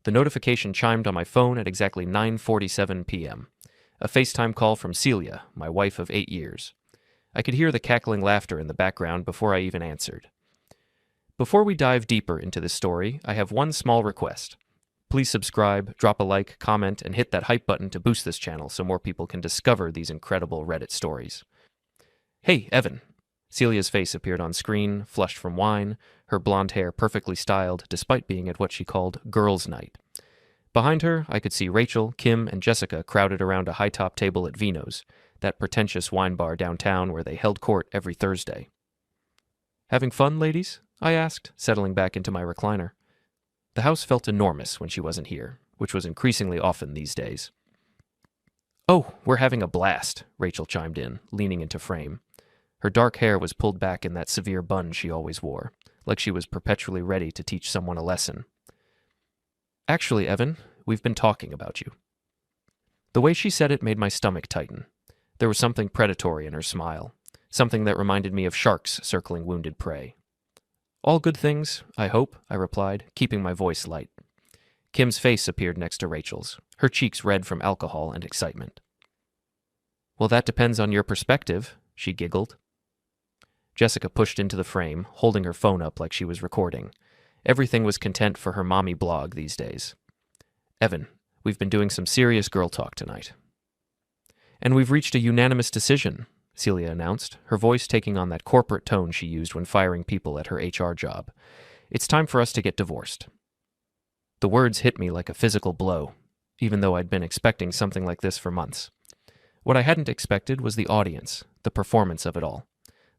The notification chimed on my phone at exactly 9:47 p.m. A FaceTime call from Celia, my wife of 8 years. I could hear the cackling laughter in the background before I even answered. Before we dive deeper into this story, I have one small request. Please subscribe, drop a like, comment, and hit that hype button to boost this channel so more people can discover these incredible Reddit stories. Hey, Evan. Celia's face appeared on screen, flushed from wine, her blonde hair perfectly styled despite being at what she called girls' night. Behind her, I could see Rachel, Kim, and Jessica crowded around a high-top table at Vino's, that pretentious wine bar downtown where they held court every Thursday. Having fun, ladies? I asked, settling back into my recliner. The house felt enormous when she wasn't here, which was increasingly often these days. Oh, we're having a blast, Rachel chimed in, leaning into frame. Her dark hair was pulled back in that severe bun she always wore, like she was perpetually ready to teach someone a lesson. Actually, Evan, we've been talking about you. The way she said it made my stomach tighten. There was something predatory in her smile, something that reminded me of sharks circling wounded prey. All good things, I hope, I replied, keeping my voice light. Kim's face appeared next to Rachel's, her cheeks red from alcohol and excitement. Well, that depends on your perspective, she giggled. Jessica pushed into the frame, holding her phone up like she was recording. Everything was content for her mommy blog these days. Evan, we've been doing some serious girl talk tonight. And we've reached a unanimous decision, Celia announced, her voice taking on that corporate tone she used when firing people at her HR job. It's time for us to get divorced. The words hit me like a physical blow, even though I'd been expecting something like this for months. What I hadn't expected was the audience, the performance of it all.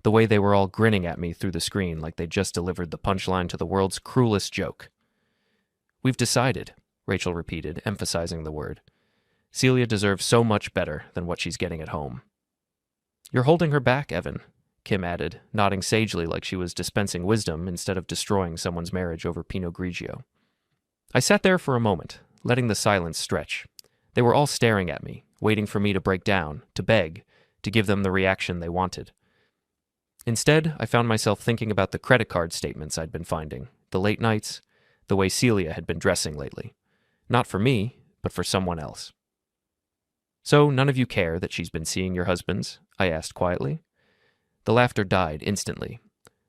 The way they were all grinning at me through the screen like they'd just delivered the punchline to the world's cruelest joke. We've decided, Rachel repeated, emphasizing the word. Celia deserves so much better than what she's getting at home. You're holding her back, Evan, Kim added, nodding sagely like she was dispensing wisdom instead of destroying someone's marriage over Pinot Grigio. I sat there for a moment, letting the silence stretch. They were all staring at me, waiting for me to break down, to beg, to give them the reaction they wanted. Instead, I found myself thinking about the credit card statements I'd been finding, the late nights, the way Celia had been dressing lately. Not for me, but for someone else. So none of you care that she's been seeing your husbands? I asked quietly. The laughter died instantly.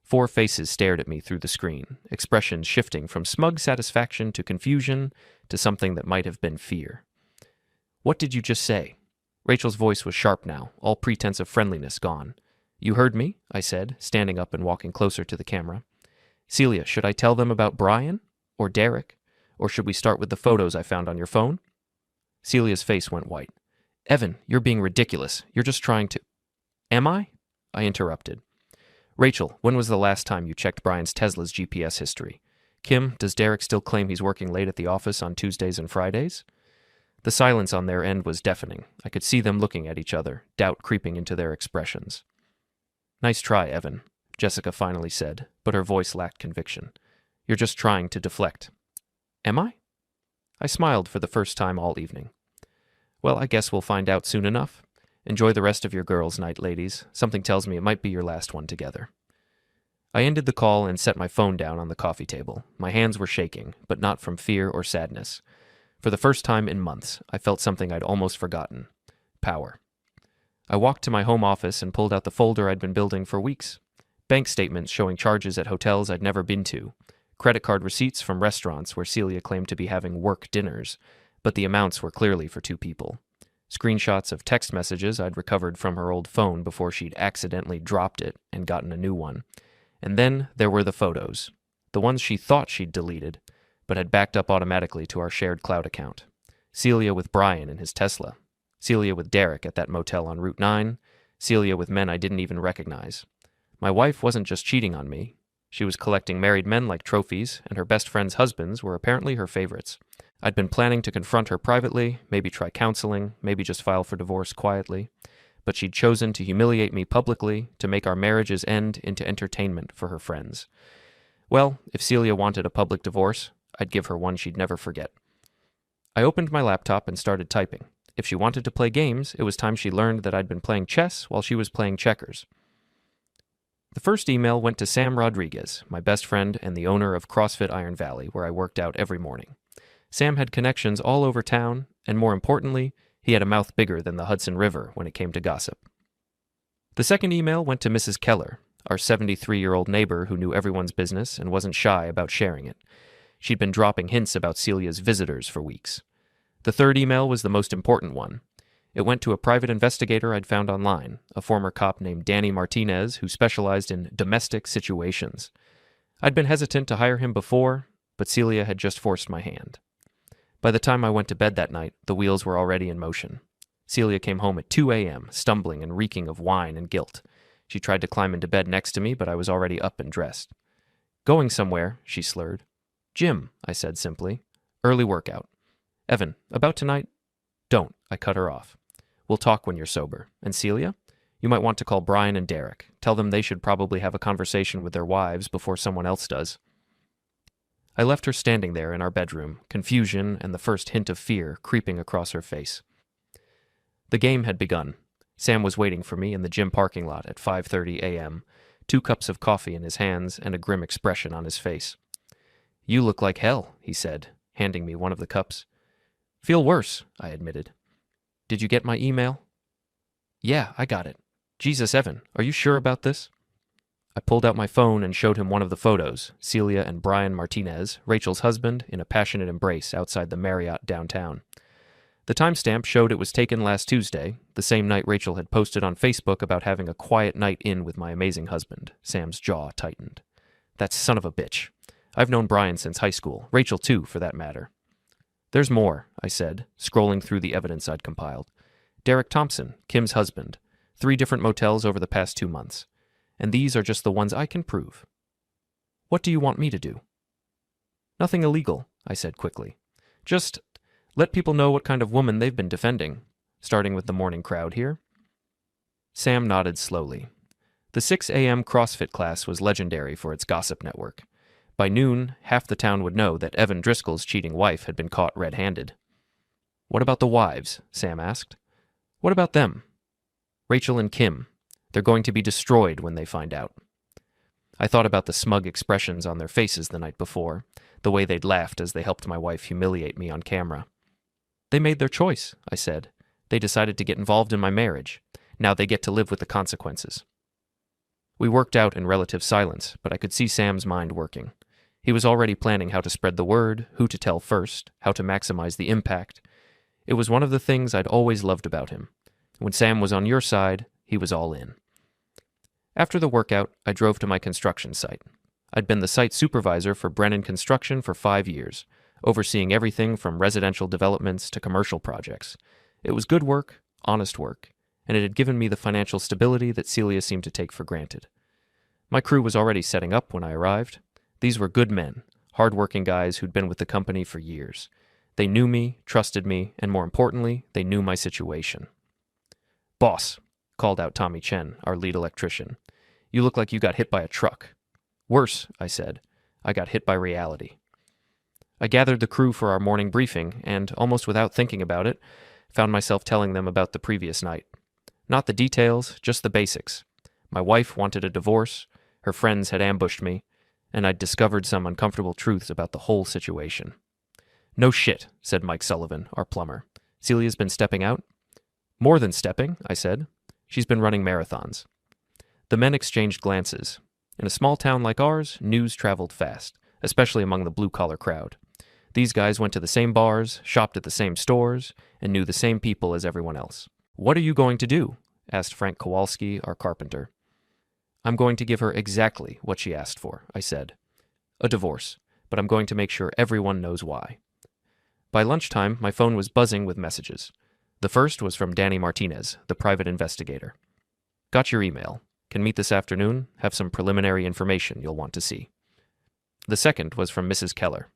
4 faces stared at me through the screen, expressions shifting from smug satisfaction to confusion to something that might have been fear. What did you just say? Rachel's voice was sharp now, all pretense of friendliness gone. You heard me, I said, standing up and walking closer to the camera. Celia, should I tell them about Brian? Or Derek? Or should we start with the photos I found on your phone? Celia's face went white. Evan, you're being ridiculous. You're just trying to... Am I? I interrupted. Rachel, when was the last time you checked Brian's Tesla's GPS history? Kim, does Derek still claim he's working late at the office on Tuesdays and Fridays? The silence on their end was deafening. I could see them looking at each other, doubt creeping into their expressions. Nice try, Evan, Jessica finally said, but her voice lacked conviction. You're just trying to deflect. Am I? I smiled for the first time all evening. Well, I guess we'll find out soon enough. Enjoy the rest of your girls' night, ladies. Something tells me it might be your last one together. I ended the call and set my phone down on the coffee table. My hands were shaking, but not from fear or sadness. For the first time in months, I felt something I'd almost forgotten. Power. I walked to my home office and pulled out the folder I'd been building for weeks. Bank statements showing charges at hotels I'd never been to. Credit card receipts from restaurants where Celia claimed to be having work dinners, but the amounts were clearly for 2 people. Screenshots of text messages I'd recovered from her old phone before she'd accidentally dropped it and gotten a new one. And then there were the photos. The ones she thought she'd deleted, but had backed up automatically to our shared cloud account. Celia with Brian in his Tesla. Celia with Derek at that motel on Route 9, Celia with men I didn't even recognize. My wife wasn't just cheating on me. She was collecting married men like trophies, and her best friends' husbands were apparently her favorites. I'd been planning to confront her privately, maybe try counseling, maybe just file for divorce quietly, but she'd chosen to humiliate me publicly to make our marriage's end into entertainment for her friends. Well, if Celia wanted a public divorce, I'd give her one she'd never forget. I opened my laptop and started typing. If she wanted to play games, it was time she learned that I'd been playing chess while she was playing checkers. The first email went to Sam Rodriguez, my best friend and the owner of CrossFit Iron Valley, where I worked out every morning. Sam had connections all over town, and more importantly, he had a mouth bigger than the Hudson River when it came to gossip. The second email went to Mrs. Keller, our 73-year-old neighbor who knew everyone's business and wasn't shy about sharing it. She'd been dropping hints about Celia's visitors for weeks. The third email was the most important one. It went to a private investigator I'd found online, a former cop named Danny Martinez who specialized in domestic situations. I'd been hesitant to hire him before, but Celia had just forced my hand. By the time I went to bed that night, the wheels were already in motion. Celia came home at 2 a.m., stumbling and reeking of wine and guilt. She tried to climb into bed next to me, but I was already up and dressed. "Going somewhere," she slurred. "Gym," I said simply. "Early workout." "Evan, about tonight?" "Don't," I cut her off. "We'll talk when you're sober. And Celia? You might want to call Brian and Derek. Tell them they should probably have a conversation with their wives before someone else does." I left her standing there in our bedroom, confusion and the first hint of fear creeping across her face. The game had begun. Sam was waiting for me in the gym parking lot at 5:30 a.m., 2 cups of coffee in his hands and a grim expression on his face. "You look like hell," he said, handing me one of the cups. "Feel worse," I admitted. "Did you get my email?" "Yeah, I got it. Jesus, Evan, are you sure about this?" I pulled out my phone and showed him one of the photos, Celia and Brian Martinez, Rachel's husband, in a passionate embrace outside the Marriott downtown. The timestamp showed it was taken last Tuesday, the same night Rachel had posted on Facebook about having a quiet night in with my amazing husband. Sam's jaw tightened. That son of a bitch. I've known Brian since high school, Rachel too, for that matter. "There's more," I said, scrolling through the evidence I'd compiled. "Derek Thompson, Kim's husband. 3 different motels over the past 2 months. And these are just the ones I can prove." "What do you want me to do?" "Nothing illegal," I said quickly. "Just let people know what kind of woman they've been defending, starting with the morning crowd here." Sam nodded slowly. The 6 a.m. CrossFit class was legendary for its gossip network. By noon, half the town would know that Evan Driscoll's cheating wife had been caught red-handed. "What about the wives?" Sam asked. "What about them?" "Rachel and Kim. They're going to be destroyed when they find out." I thought about the smug expressions on their faces the night before, the way they'd laughed as they helped my wife humiliate me on camera. "They made their choice," I said. "They decided to get involved in my marriage. Now they get to live with the consequences." We worked out in relative silence, but I could see Sam's mind working. He was already planning how to spread the word, who to tell first, how to maximize the impact. It was one of the things I'd always loved about him. When Sam was on your side, he was all in. After the workout, I drove to my construction site. I'd been the site supervisor for Brennan Construction for 5 years, overseeing everything from residential developments to commercial projects. It was good work, honest work, and it had given me the financial stability that Celia seemed to take for granted. My crew was already setting up when I arrived. These were good men, hard-working guys who'd been with the company for years. They knew me, trusted me, and more importantly, they knew my situation. "Boss," called out Tommy Chen, our lead electrician. "You look like you got hit by a truck." "Worse," I said. "I got hit by reality." I gathered the crew for our morning briefing and, almost without thinking about it, found myself telling them about the previous night. Not the details, just the basics. My wife wanted a divorce, her friends had ambushed me, and I'd discovered some uncomfortable truths about the whole situation. "No shit," said Mike Sullivan, our plumber. "Celia's been stepping out?" "More than stepping," I said. "She's been running marathons." The men exchanged glances. In a small town like ours, news traveled fast, especially among the blue-collar crowd. These guys went to the same bars, shopped at the same stores, and knew the same people as everyone else. "What are you going to do?" asked Frank Kowalski, our carpenter. "I'm going to give her exactly what she asked for," I said. "A divorce, but I'm going to make sure everyone knows why." By lunchtime, my phone was buzzing with messages. The first was from Danny Martinez, the private investigator. "Got your email. Can meet this afternoon, have some preliminary information you'll want to see." The second was from Mrs. Keller.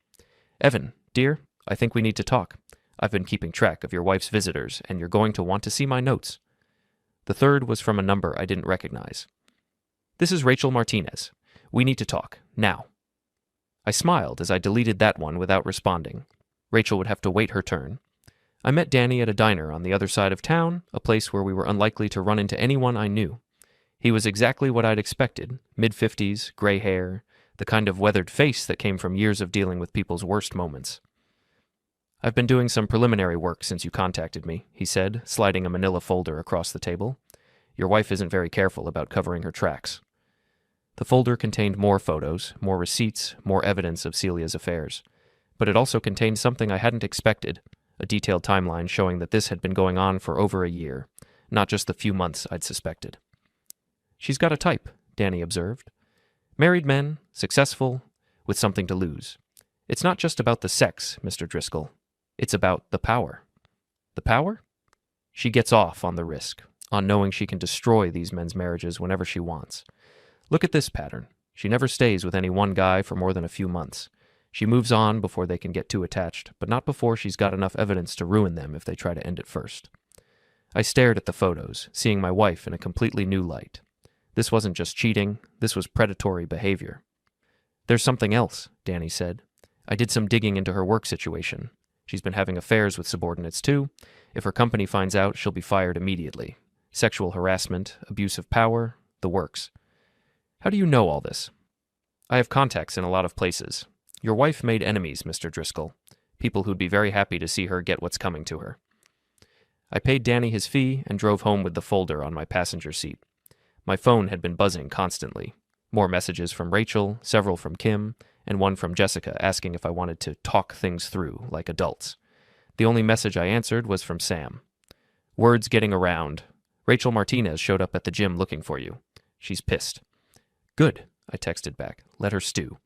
"Evan, dear, I think we need to talk. I've been keeping track of your wife's visitors, and you're going to want to see my notes." The third was from a number I didn't recognize. "This is Rachel Martinez. We need to talk, now." I smiled as I deleted that one without responding. Rachel would have to wait her turn. I met Danny at a diner on the other side of town, a place where we were unlikely to run into anyone I knew. He was exactly what I'd expected, mid-50s, gray hair, the kind of weathered face that came from years of dealing with people's worst moments. I've been doing some preliminary work since you contacted me, he said, sliding a manila folder across the table. Your wife isn't very careful about covering her tracks. The folder contained more photos, more receipts, more evidence of Celia's affairs. But it also contained something I hadn't expected, a detailed timeline showing that this had been going on for over a year, not just the few months I'd suspected. She's got a type, Danny observed. Married men, successful, with something to lose. It's not just about the sex, Mr. Driscoll. It's about the power. The power? She gets off on the risk, on knowing she can destroy these men's marriages whenever she wants. Look at this pattern. She never stays with any one guy for more than a few months. She moves on before they can get too attached, but not before she's got enough evidence to ruin them if they try to end it first. I stared at the photos, seeing my wife in a completely new light. This wasn't just cheating, this was predatory behavior. There's something else, Danny said. I did some digging into her work situation. She's been having affairs with subordinates too. If her company finds out, she'll be fired immediately. Sexual harassment, abuse of power, the works. How do you know all this? I have contacts in a lot of places. Your wife made enemies, Mr. Driscoll. People who'd be very happy to see her get what's coming to her. I paid Danny his fee and drove home with the folder on my passenger seat. My phone had been buzzing constantly. More messages from Rachel, several from Kim, and one from Jessica asking if I wanted to talk things through like adults. The only message I answered was from Sam. Words getting around. Rachel Martinez showed up at the gym looking for you. She's pissed. Good, I texted back. Let her stew.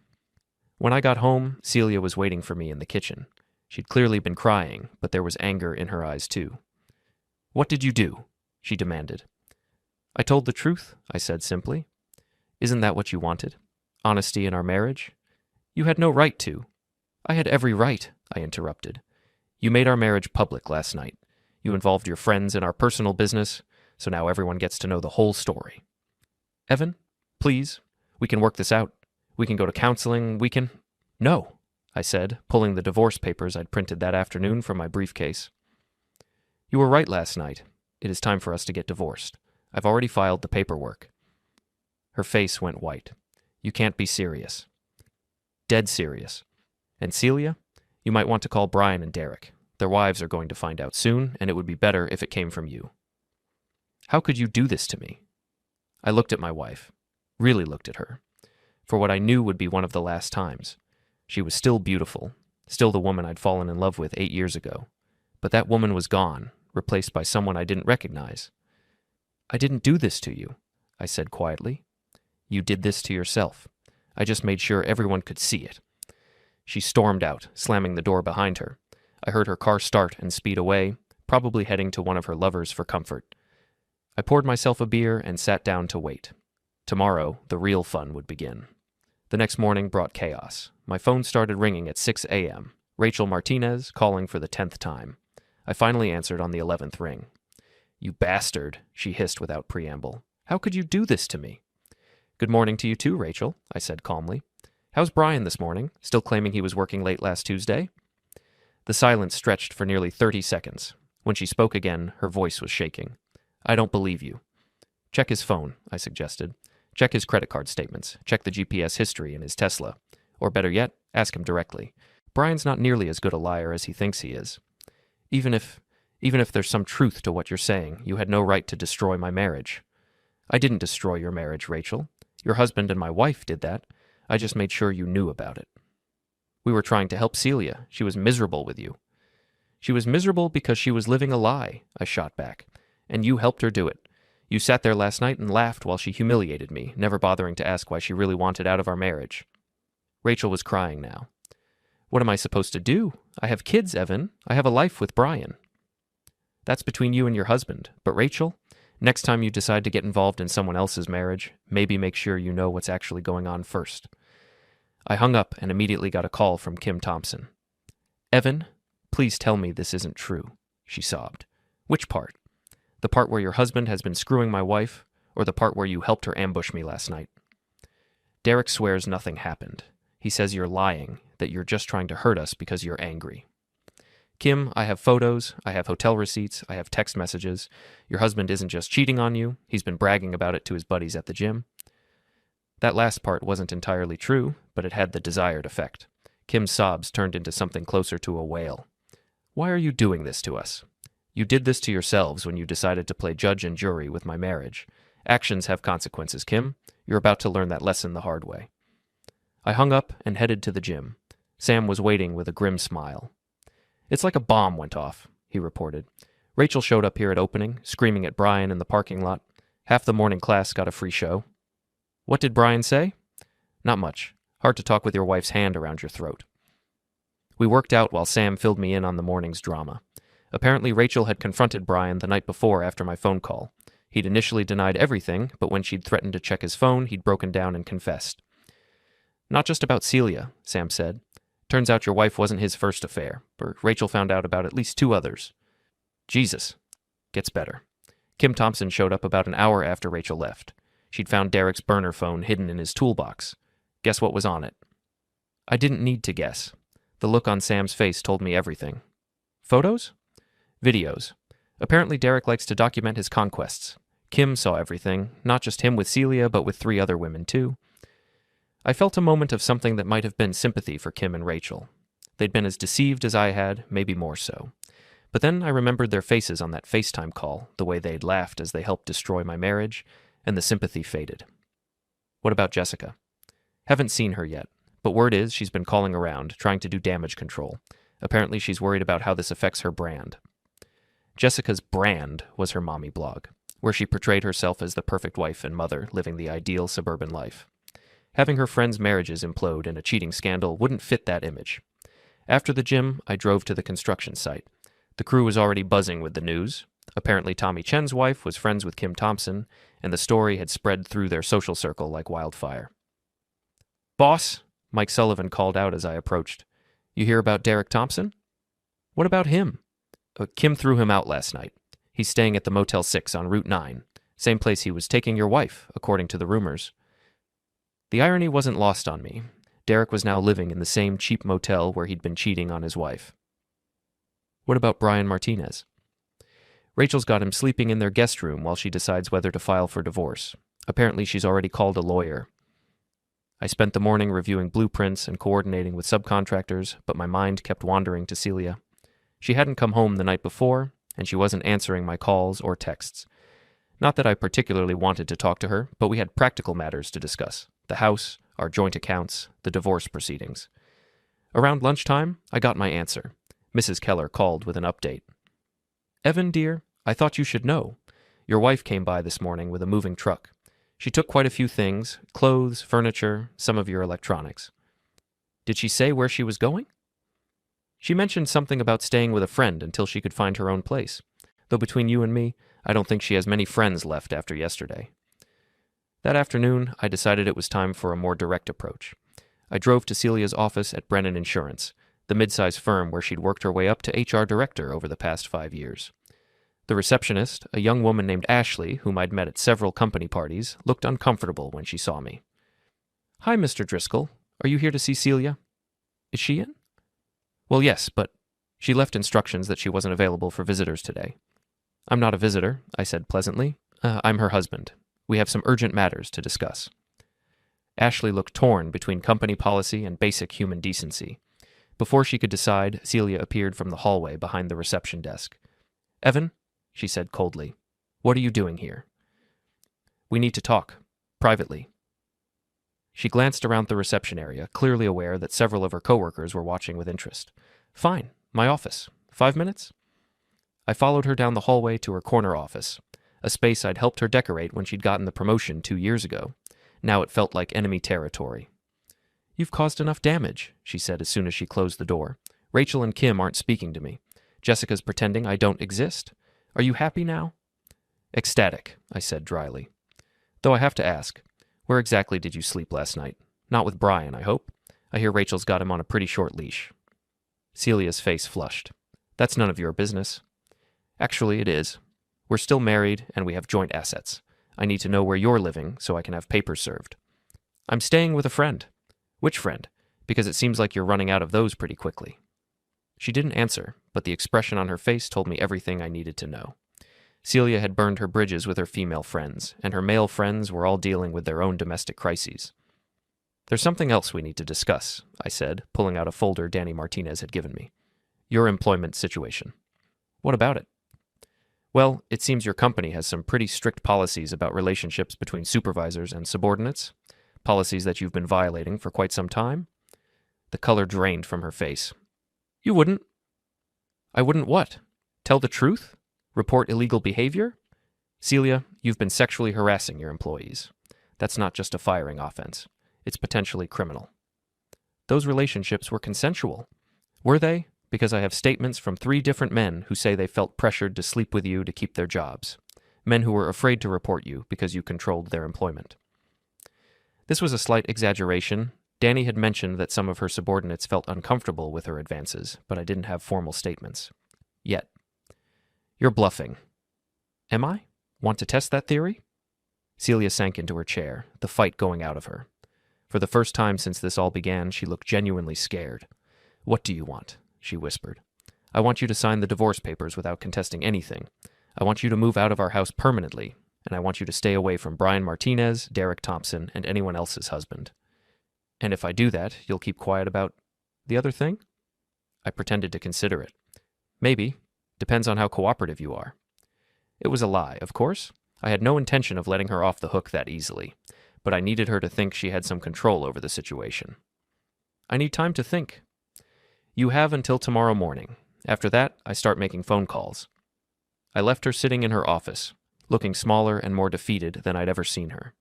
When I got home, Celia was waiting for me in the kitchen. She'd clearly been crying, but there was anger in her eyes too. What did you do? She demanded. I told the truth, I said simply. Isn't that what you wanted? Honesty in our marriage? You had no right to. I had every right, I interrupted. You made our marriage public last night. You involved your friends in our personal business, so now everyone gets to know the whole story. Evan, please, we can work this out. We can go to counseling, we can... No, I said, pulling the divorce papers I'd printed that afternoon from my briefcase. You were right last night. It is time for us to get divorced. I've already filed the paperwork. Her face went white. You can't be serious. Dead serious. And Celia? You might want to call Brian and Derek. Their wives are going to find out soon, and it would be better if it came from you. How could you do this to me? I looked at my wife. Really looked at her. For what I knew would be one of the last times. She was still beautiful, still the woman I'd fallen in love with 8 years ago. But that woman was gone, replaced by someone I didn't recognize. I didn't do this to you, I said quietly. You did this to yourself. I just made sure everyone could see it. She stormed out, slamming the door behind her. I heard her car start and speed away, probably heading to one of her lovers for comfort. I poured myself a beer and sat down to wait. Tomorrow, the real fun would begin. The next morning brought chaos. My phone started ringing at 6 a.m. Rachel Martinez calling for the 10th time. I finally answered on the 11th ring. You bastard, she hissed without preamble. How could you do this to me? Good morning to you too, Rachel, I said calmly. How's Brian this morning? Still claiming he was working late last Tuesday? The silence stretched for nearly 30 seconds. When she spoke again, her voice was shaking. I don't believe you. Check his phone, I suggested. Check his credit card statements. Check the GPS history in his Tesla. Or better yet, ask him directly. Brian's not nearly as good a liar as he thinks he is. Even if there's some truth to what you're saying, you had no right to destroy my marriage. I didn't destroy your marriage, Rachel. Your husband and my wife did that. I just made sure you knew about it. We were trying to help Celia. She was miserable with you. She was miserable because she was living a lie, I shot back. And you helped her do it. You sat there last night and laughed while she humiliated me, never bothering to ask why she really wanted out of our marriage. Rachel was crying now. What am I supposed to do? I have kids, Evan. I have a life with Brian. That's between you and your husband. But Rachel, next time you decide to get involved in someone else's marriage, maybe make sure you know what's actually going on first. I hung up and immediately got a call from Kim Thompson. Evan, please tell me this isn't true, she sobbed. Which part? The part where your husband has been screwing my wife, or the part where you helped her ambush me last night? Derek swears nothing happened. He says you're lying, that you're just trying to hurt us because you're angry. Kim, I have photos, I have hotel receipts, I have text messages. Your husband isn't just cheating on you, he's been bragging about it to his buddies at the gym. That last part wasn't entirely true, but it had the desired effect. Kim's sobs turned into something closer to a wail. Why are you doing this to us? You did this to yourselves when you decided to play judge and jury with my marriage. Actions have consequences, Kim. You're about to learn that lesson the hard way. I hung up and headed to the gym. Sam was waiting with a grim smile. It's like a bomb went off, he reported. Rachel showed up here at opening, screaming at Brian in the parking lot. Half the morning class got a free show. What did Brian say? Not much. Hard to talk with your wife's hand around your throat. We worked out while Sam filled me in on the morning's drama. Apparently Rachel had confronted Brian the night before after my phone call. He'd initially denied everything, but when she'd threatened to check his phone, he'd broken down and confessed. Not just about Celia, Sam said. Turns out your wife wasn't his first affair, but Rachel found out about at least 2 others. Jesus. Gets better. Kim Thompson showed up about an hour after Rachel left. She'd found Derek's burner phone hidden in his toolbox. Guess what was on it? I didn't need to guess. The look on Sam's face told me everything. Photos? Videos. Apparently Derek likes to document his conquests. Kim saw everything, not just him with Celia, but with 3 other women too. I felt a moment of something that might have been sympathy for Kim and Rachel. They'd been as deceived as I had, maybe more so. But then I remembered their faces on that FaceTime call, the way they'd laughed as they helped destroy my marriage, and the sympathy faded. What about Jessica? Haven't seen her yet, but word is she's been calling around, trying to do damage control. Apparently she's worried about how this affects her brand. Jessica's brand was her mommy blog, where she portrayed herself as the perfect wife and mother living the ideal suburban life. Having her friends' marriages implode in a cheating scandal wouldn't fit that image. After the gym, I drove to the construction site. The crew was already buzzing with the news. Apparently Tommy Chen's wife was friends with Kim Thompson, and the story had spread through their social circle like wildfire. Boss, Mike Sullivan called out as I approached. You hear about Derek Thompson? What about him? Kim threw him out last night. He's staying at the Motel 6 on Route 9, same place he was taking your wife, according to the rumors. The irony wasn't lost on me. Derek was now living in the same cheap motel where he'd been cheating on his wife. What about Brian Martinez? Rachel's got him sleeping in their guest room while she decides whether to file for divorce. Apparently she's already called a lawyer. I spent the morning reviewing blueprints and coordinating with subcontractors, but my mind kept wandering to Celia. She hadn't come home the night before, and she wasn't answering my calls or texts. Not that I particularly wanted to talk to her, but we had practical matters to discuss. The house, our joint accounts, the divorce proceedings. Around lunchtime, I got my answer. Mrs. Keller called with an update. Evan, dear, I thought you should know. Your wife came by this morning with a moving truck. She took quite a few things, clothes, furniture, some of your electronics. Did she say where she was going? She mentioned something about staying with a friend until she could find her own place. Though between you and me, I don't think she has many friends left after yesterday. That afternoon, I decided it was time for a more direct approach. I drove to Celia's office at Brennan Insurance, the mid-size firm where she'd worked her way up to HR director over the past 5 years. The receptionist, a young woman named Ashley, whom I'd met at several company parties, looked uncomfortable when she saw me. Hi, Mr. Driscoll. Are you here to see Celia? Is she in? Well, yes, but she left instructions that she wasn't available for visitors today. I'm not a visitor, I said pleasantly. I'm her husband. We have some urgent matters to discuss. Ashley looked torn between company policy and basic human decency. Before she could decide, Celia appeared from the hallway behind the reception desk. Evan, she said coldly, what are you doing here? We need to talk, privately. She glanced around the reception area, clearly aware that several of her coworkers were watching with interest. Fine, my office. 5 minutes? I followed her down the hallway to her corner office, a space I'd helped her decorate when she'd gotten the promotion 2 years ago. Now it felt like enemy territory. You've caused enough damage, she said as soon as she closed the door. Rachel and Kim aren't speaking to me. Jessica's pretending I don't exist. Are you happy now? Ecstatic, I said dryly. Though I have to ask, where exactly did you sleep last night? Not with Brian, I hope. I hear Rachel's got him on a pretty short leash. Celia's face flushed. That's none of your business. Actually, it is. We're still married, and we have joint assets. I need to know where you're living so I can have papers served. I'm staying with a friend. Which friend? Because it seems like you're running out of those pretty quickly. She didn't answer, but the expression on her face told me everything I needed to know. Celia had burned her bridges with her female friends, and her male friends were all dealing with their own domestic crises. There's something else we need to discuss, I said, pulling out a folder Danny Martinez had given me. Your employment situation. What about it? Well, it seems your company has some pretty strict policies about relationships between supervisors and subordinates, policies that you've been violating for quite some time. The color drained from her face. You wouldn't. I wouldn't what? Tell the truth? Report illegal behavior? Celia, you've been sexually harassing your employees. That's not just a firing offense. It's potentially criminal. Those relationships were consensual. Were they? Because I have statements from 3 different men who say they felt pressured to sleep with you to keep their jobs. Men who were afraid to report you because you controlled their employment. This was a slight exaggeration. Danny had mentioned that some of her subordinates felt uncomfortable with her advances, but I didn't have formal statements. Yet. You're bluffing. Am I? Want to test that theory? Celia sank into her chair, the fight going out of her. For the first time since this all began, she looked genuinely scared. What do you want? She whispered. I want you to sign the divorce papers without contesting anything. I want you to move out of our house permanently, and I want you to stay away from Brian Martinez, Derek Thompson, and anyone else's husband. And if I do that, you'll keep quiet about the other thing? I pretended to consider it. Maybe. Depends on how cooperative you are. It was a lie, of course. I had no intention of letting her off the hook that easily, but I needed her to think she had some control over the situation. I need time to think. You have until tomorrow morning. After that, I start making phone calls. I left her sitting in her office, looking smaller and more defeated than I'd ever seen her.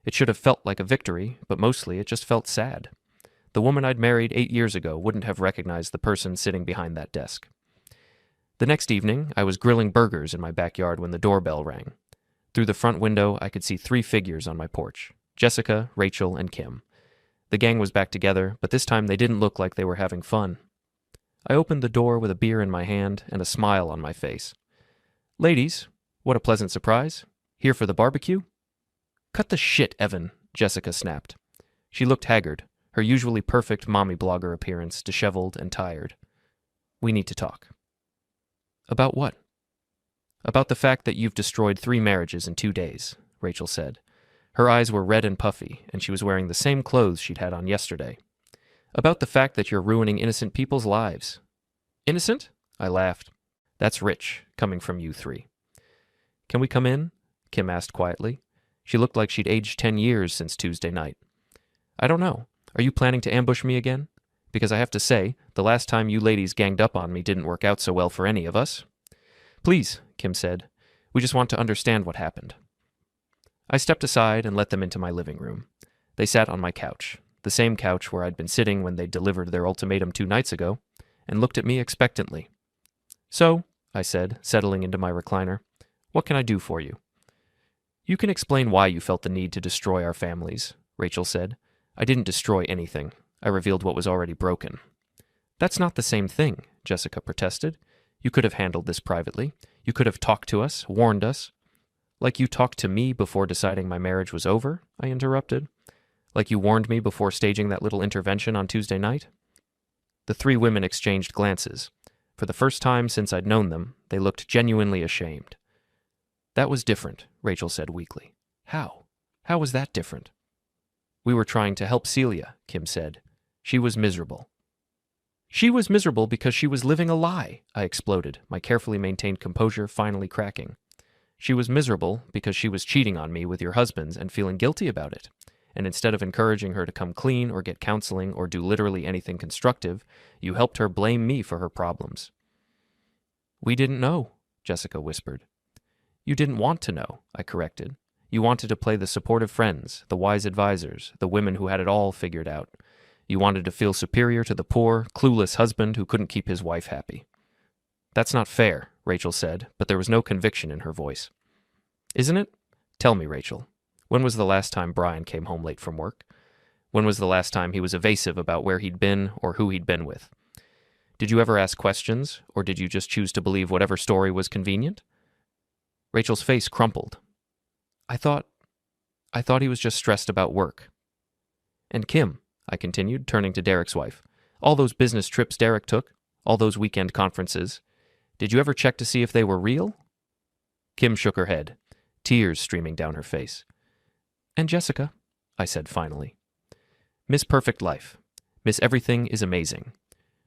It should have felt like a victory, but mostly it just felt sad. The woman I'd married 8 years ago wouldn't have recognized the person sitting behind that desk. The next evening, I was grilling burgers in my backyard when the doorbell rang. Through the front window, I could see 3 figures on my porch: Jessica, Rachel, and Kim. The gang was back together, but this time they didn't look like they were having fun. I opened the door with a beer in my hand and a smile on my face. Ladies, what a pleasant surprise. Here for the barbecue? Cut the shit, Evan, Jessica snapped. She looked haggard, her usually perfect mommy blogger appearance disheveled and tired. We need to talk. About what? About the fact that you've destroyed 3 marriages in 2 days, Rachel said. Her eyes were red and puffy, and she was wearing the same clothes she'd had on yesterday. About the fact that you're ruining innocent people's lives. Innocent? I laughed. That's rich, coming from you 3. Can we come in? Kim asked quietly. She looked like she'd aged 10 years since Tuesday night. I don't know. Are you planning to ambush me again? Because I have to say, the last time you ladies ganged up on me didn't work out so well for any of us. Please, Kim said. We just want to understand what happened. I stepped aside and let them into my living room. They sat on my couch, the same couch where I'd been sitting when they delivered their ultimatum 2 nights ago, and looked at me expectantly. So, I said, settling into my recliner, what can I do for you? You can explain why you felt the need to destroy our families, Rachel said. I didn't destroy anything. I revealed what was already broken. That's not the same thing, Jessica protested. You could have handled this privately. You could have talked to us, warned us. Like you talked to me before deciding my marriage was over, I interrupted. Like you warned me before staging that little intervention on Tuesday night. The 3 women exchanged glances. For the first time since I'd known them, they looked genuinely ashamed. That was different, Rachel said weakly. How? How was that different? We were trying to help Celia, Kim said. She was miserable. She was miserable because she was living a lie, I exploded, my carefully maintained composure finally cracking. She was miserable because she was cheating on me with your husbands and feeling guilty about it. And instead of encouraging her to come clean or get counseling or do literally anything constructive, you helped her blame me for her problems. We didn't know, Jessica whispered. You didn't want to know, I corrected. You wanted to play the supportive friends, the wise advisors, the women who had it all figured out. You wanted to feel superior to the poor, clueless husband who couldn't keep his wife happy. That's not fair, Rachel said, but there was no conviction in her voice. Isn't it? Tell me, Rachel. When was the last time Brian came home late from work? When was the last time he was evasive about where he'd been or who he'd been with? Did you ever ask questions, or did you just choose to believe whatever story was convenient? Rachel's face crumpled. I thought he was just stressed about work. And Kim, I continued, turning to Derek's wife, all those business trips Derek took, all those weekend conferences, did you ever check to see if they were real? Kim shook her head, tears streaming down her face. And Jessica, I said finally. Miss Perfect Life. Miss Everything is Amazing.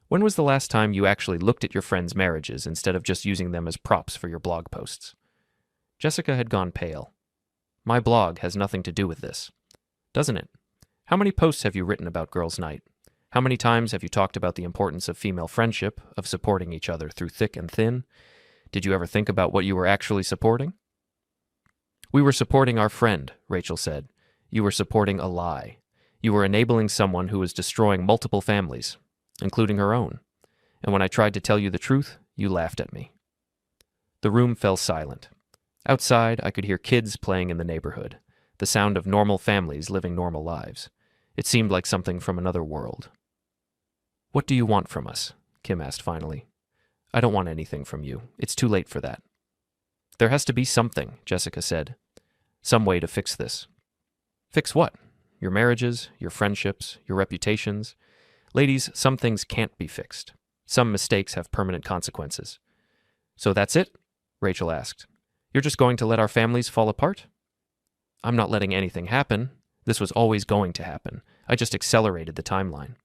When was the last time you actually looked at your friends' marriages instead of just using them as props for your blog posts? Jessica had gone pale. My blog has nothing to do with this, doesn't it? How many posts have you written about girls' night? How many times have you talked about the importance of female friendship, of supporting each other through thick and thin? Did you ever think about what you were actually supporting? We were supporting our friend, Rachel said. You were supporting a lie. You were enabling someone who was destroying multiple families, including her own. And when I tried to tell you the truth, you laughed at me. The room fell silent. Outside, I could hear kids playing in the neighborhood, the sound of normal families living normal lives. It seemed like something from another world. What do you want from us? Kim asked finally. I don't want anything from you. It's too late for that. There has to be something, Jessica said. Some way to fix this. Fix what? Your marriages, your friendships, your reputations. Ladies, some things can't be fixed. Some mistakes have permanent consequences. So that's it? Rachel asked. You're just going to let our families fall apart? I'm not letting anything happen. This was always going to happen. I just accelerated the timeline.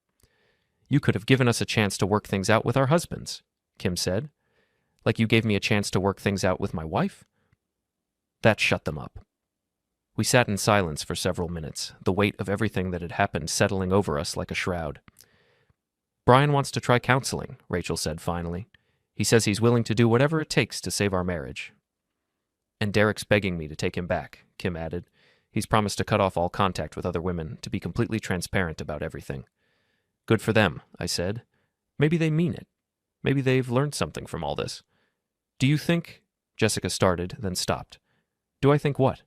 You could have given us a chance to work things out with our husbands, Kim said. Like you gave me a chance to work things out with my wife? That shut them up. We sat in silence for several minutes, the weight of everything that had happened settling over us like a shroud. Brian wants to try counseling, Rachel said finally. He says he's willing to do whatever it takes to save our marriage. And Derek's begging me to take him back, Kim added. He's promised to cut off all contact with other women, to be completely transparent about everything. Good for them, I said. Maybe they mean it. Maybe they've learned something from all this. Do you think... Jessica started, then stopped. Do I think what?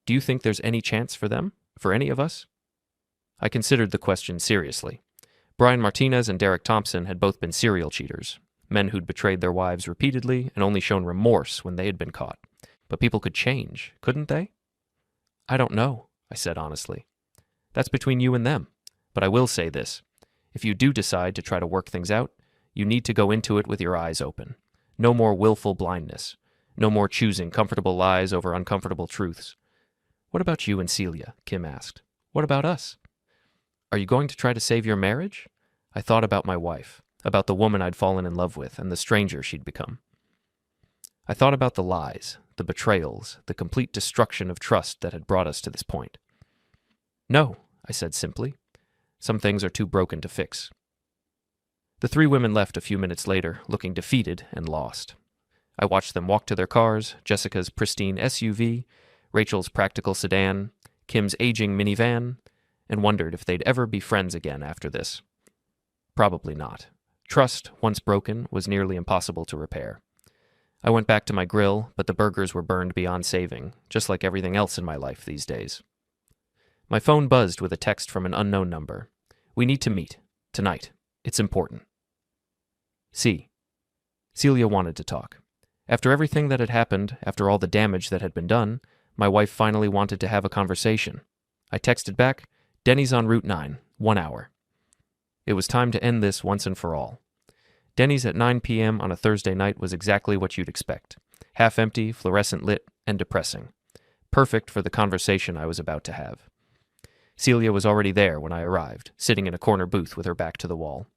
Do you think there's any chance for them? For any of us? I considered the question seriously. Brian Martinez and Derek Thompson had both been serial cheaters, men who'd betrayed their wives repeatedly and only shown remorse when they had been caught. But people could change, couldn't they? I don't know, I said honestly. That's between you and them. But I will say this. If you do decide to try to work things out, you need to go into it with your eyes open. No more willful blindness. No more choosing comfortable lies over uncomfortable truths. What about you and Celia? Kim asked. What about us? Are you going to try to save your marriage? I thought about my wife, about the woman I'd fallen in love with and the stranger she'd become. I thought about the lies, the betrayals, the complete destruction of trust that had brought us to this point. No, I said simply. Some things are too broken to fix. The three women left a few minutes later, looking defeated and lost. I watched them walk to their cars, Jessica's pristine SUV, Rachel's practical sedan, Kim's aging minivan, and wondered if they'd ever be friends again after this. Probably not. Trust, once broken, was nearly impossible to repair. I went back to my grill, but the burgers were burned beyond saving, just like everything else in my life these days. My phone buzzed with a text from an unknown number. We need to meet. Tonight. It's important. C. Celia wanted to talk. After everything that had happened, after all the damage that had been done, my wife finally wanted to have a conversation. I texted back, Denny's on Route 9, 1 hour. It was time to end this once and for all. Denny's at 9 p.m. on a Thursday night was exactly what you'd expect. Half empty, fluorescent lit, and depressing. Perfect for the conversation I was about to have. Celia was already there when I arrived, sitting in a corner booth with her back to the wall.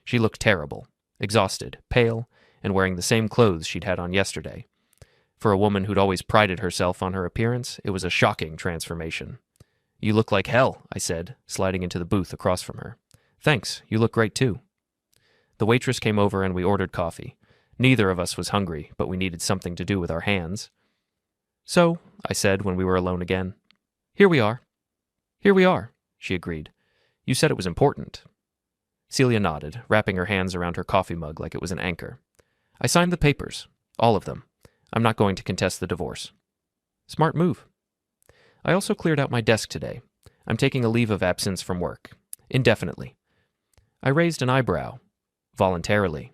She looked terrible, exhausted, pale, and wearing the same clothes she'd had on yesterday. For a woman who'd always prided herself on her appearance, it was a shocking transformation. You look like hell, I said, sliding into the booth across from her. Thanks, you look great too. The waitress came over and we ordered coffee. Neither of us was hungry, but we needed something to do with our hands. So, I said when we were alone again. Here we are. Here we are, she agreed. You said it was important. Celia nodded, wrapping her hands around her coffee mug like it was an anchor. I signed the papers. All of them. I'm not going to contest the divorce. Smart move. I also cleared out my desk today. I'm taking a leave of absence from work. Indefinitely. I raised an eyebrow. Voluntarily.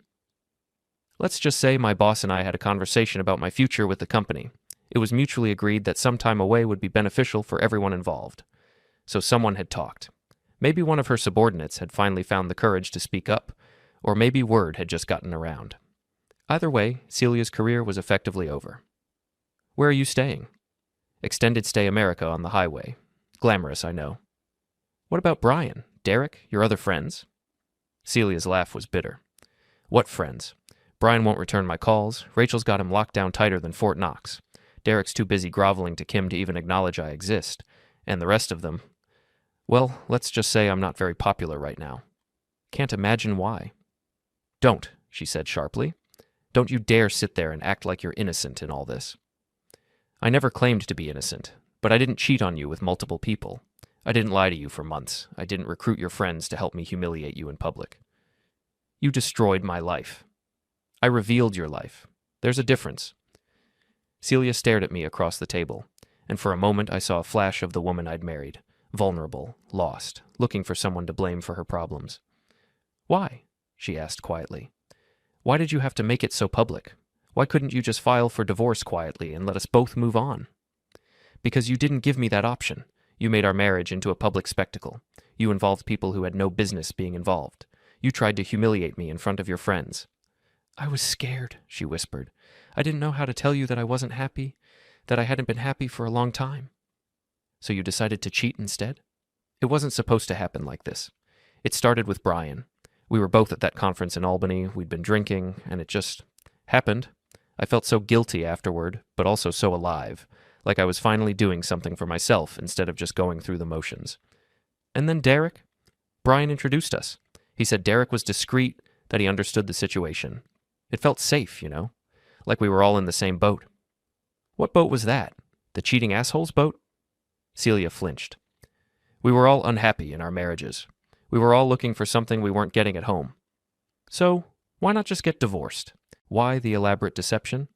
Let's just say my boss and I had a conversation about my future with the company. It was mutually agreed that some time away would be beneficial for everyone involved. So someone had talked. Maybe one of her subordinates had finally found the courage to speak up, or maybe word had just gotten around. Either way, Celia's career was effectively over. Where are you staying? Extended stay America on the highway. Glamorous, I know. What about Brian, Derek, your other friends? Celia's laugh was bitter. What friends? Brian won't return my calls. Rachel's got him locked down tighter than Fort Knox. Derek's too busy groveling to Kim to even acknowledge I exist. And the rest of them, well, let's just say I'm not very popular right now. Can't imagine why. Don't, she said sharply. Don't you dare sit there and act like you're innocent in all this. I never claimed to be innocent, but I didn't cheat on you with multiple people. I didn't lie to you for months. I didn't recruit your friends to help me humiliate you in public. You destroyed my life. I revealed your life. There's a difference. Celia stared at me across the table, and for a moment I saw a flash of the woman I'd married, vulnerable, lost, looking for someone to blame for her problems. Why? She asked quietly. Why did you have to make it so public? Why couldn't you just file for divorce quietly and let us both move on? Because you didn't give me that option. You made our marriage into a public spectacle. You involved people who had no business being involved. You tried to humiliate me in front of your friends. I was scared, she whispered. I didn't know how to tell you that I wasn't happy, that I hadn't been happy for a long time. So you decided to cheat instead? It wasn't supposed to happen like this. It started with Brian. We were both at that conference in Albany. We'd been drinking, and it just happened. I felt so guilty afterward, but also so alive, like I was finally doing something for myself instead of just going through the motions. And then Derek? Brian introduced us. He said Derek was discreet, that he understood the situation. It felt safe, like we were all in the same boat. What boat was that? The cheating asshole's boat? Celia flinched. We were all unhappy in our marriages. We were all looking for something we weren't getting at home. So, why not just get divorced? Why the elaborate deception?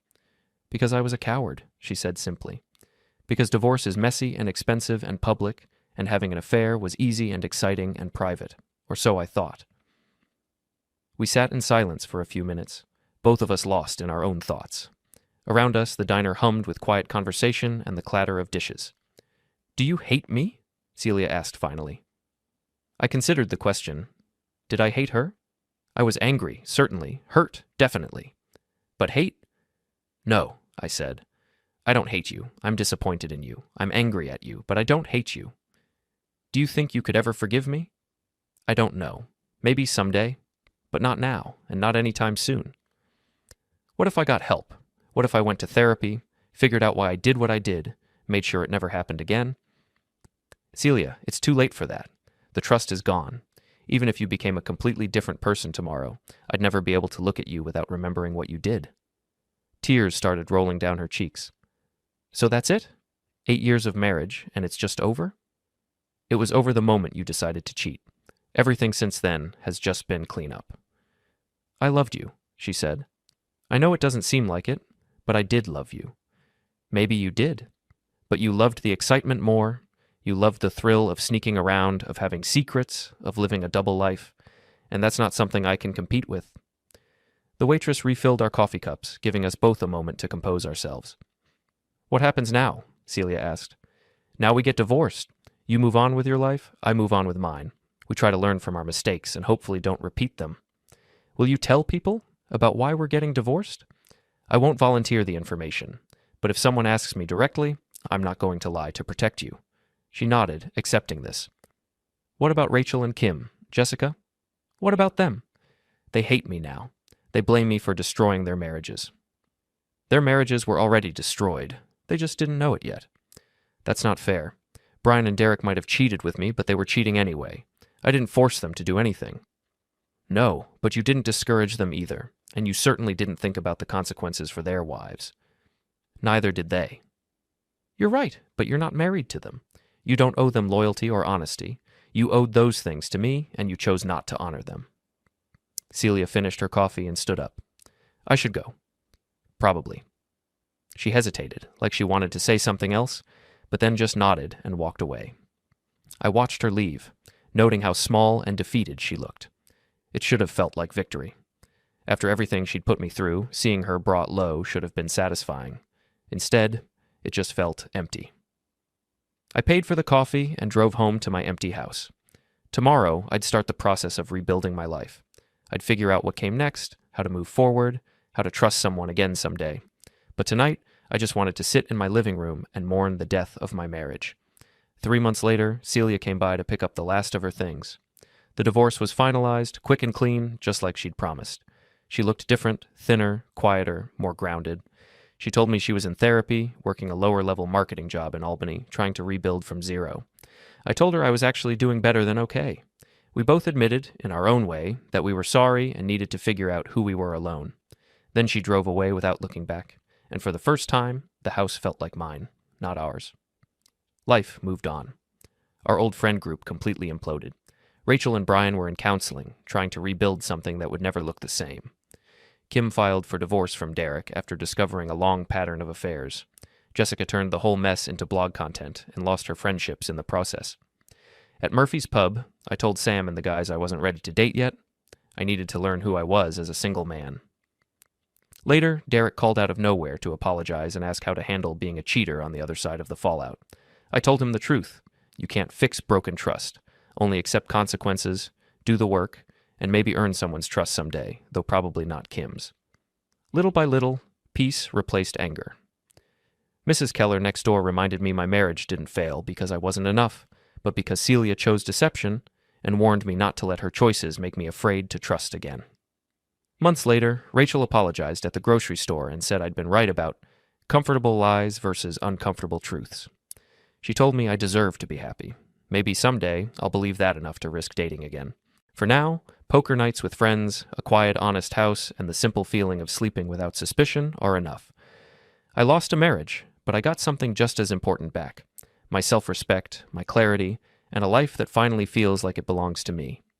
Because I was a coward, she said simply. Because divorce is messy and expensive and public, and having an affair was easy and exciting and private. Or so I thought. We sat in silence for a few minutes, both of us lost in our own thoughts. Around us, the diner hummed with quiet conversation and the clatter of dishes. Do you hate me? Celia asked finally. I considered the question. Did I hate her? I was angry, certainly. Hurt, definitely. But hate? No, I said. I don't hate you. I'm disappointed in you. I'm angry at you, but I don't hate you. Do you think you could ever forgive me? I don't know. Maybe someday, but not now, and not anytime soon. What if I got help? What if I went to therapy, figured out why I did what I did, made sure it never happened again? Celia, it's too late for that. The trust is gone. Even if you became a completely different person tomorrow, I'd never be able to look at you without remembering what you did. Tears started rolling down her cheeks. So that's it? 8 years of marriage, and it's just over? It was over the moment you decided to cheat. Everything since then has just been cleanup. I loved you, she said. I know it doesn't seem like it, but I did love you. Maybe you did, but you loved the excitement more. You loved the thrill of sneaking around, of having secrets, of living a double life, and that's not something I can compete with. The waitress refilled our coffee cups, giving us both a moment to compose ourselves. What happens now? Celia asked. Now we get divorced. You move on with your life, I move on with mine. We try to learn from our mistakes and hopefully don't repeat them. Will you tell people about why we're getting divorced? I won't volunteer the information, but if someone asks me directly, I'm not going to lie to protect you. She nodded, accepting this. What about Rachel and Kim? Jessica? What about them? They hate me now. They blame me for destroying their marriages. Their marriages were already destroyed. They just didn't know it yet. That's not fair. Brian and Derek might have cheated with me, but they were cheating anyway. I didn't force them to do anything. No, but you didn't discourage them either, and you certainly didn't think about the consequences for their wives. Neither did they. You're right, but you're not married to them. You don't owe them loyalty or honesty. You owed those things to me, and you chose not to honor them. Celia finished her coffee and stood up. I should go. Probably. She hesitated, like she wanted to say something else, but then just nodded and walked away. I watched her leave, noting how small and defeated she looked. It should have felt like victory. After everything she'd put me through, seeing her brought low should have been satisfying. Instead, it just felt empty. I paid for the coffee and drove home to my empty house. Tomorrow, I'd start the process of rebuilding my life. I'd figure out what came next, how to move forward, how to trust someone again someday. But tonight, I just wanted to sit in my living room and mourn the death of my marriage. 3 months later, Celia came by to pick up the last of her things. The divorce was finalized, quick and clean, just like she'd promised. She looked different, thinner, quieter, more grounded. She told me she was in therapy, working a lower-level marketing job in Albany, trying to rebuild from zero. I told her I was actually doing better than okay. We both admitted, in our own way, that we were sorry and needed to figure out who we were alone. Then she drove away without looking back, and for the first time, the house felt like mine, not ours. Life moved on. Our old friend group completely imploded. Rachel and Brian were in counseling, trying to rebuild something that would never look the same. Kim filed for divorce from Derek after discovering a long pattern of affairs. Jessica turned the whole mess into blog content and lost her friendships in the process. At Murphy's Pub, I told Sam and the guys I wasn't ready to date yet. I needed to learn who I was as a single man. Later, Derek called out of nowhere to apologize and ask how to handle being a cheater on the other side of the fallout. I told him the truth. You can't fix broken trust. Only accept consequences, do the work, and maybe earn someone's trust someday, though probably not Kim's. Little by little, peace replaced anger. Mrs. Keller next door reminded me my marriage didn't fail because I wasn't enough, but because Celia chose deception and warned me not to let her choices make me afraid to trust again. Months later, Rachel apologized at the grocery store and said I'd been right about comfortable lies versus uncomfortable truths. She told me I deserved to be happy. Maybe someday I'll believe that enough to risk dating again. For now, poker nights with friends, a quiet, honest house, and the simple feeling of sleeping without suspicion are enough. I lost a marriage, but I got something just as important back. My self-respect, my clarity, and a life that finally feels like it belongs to me.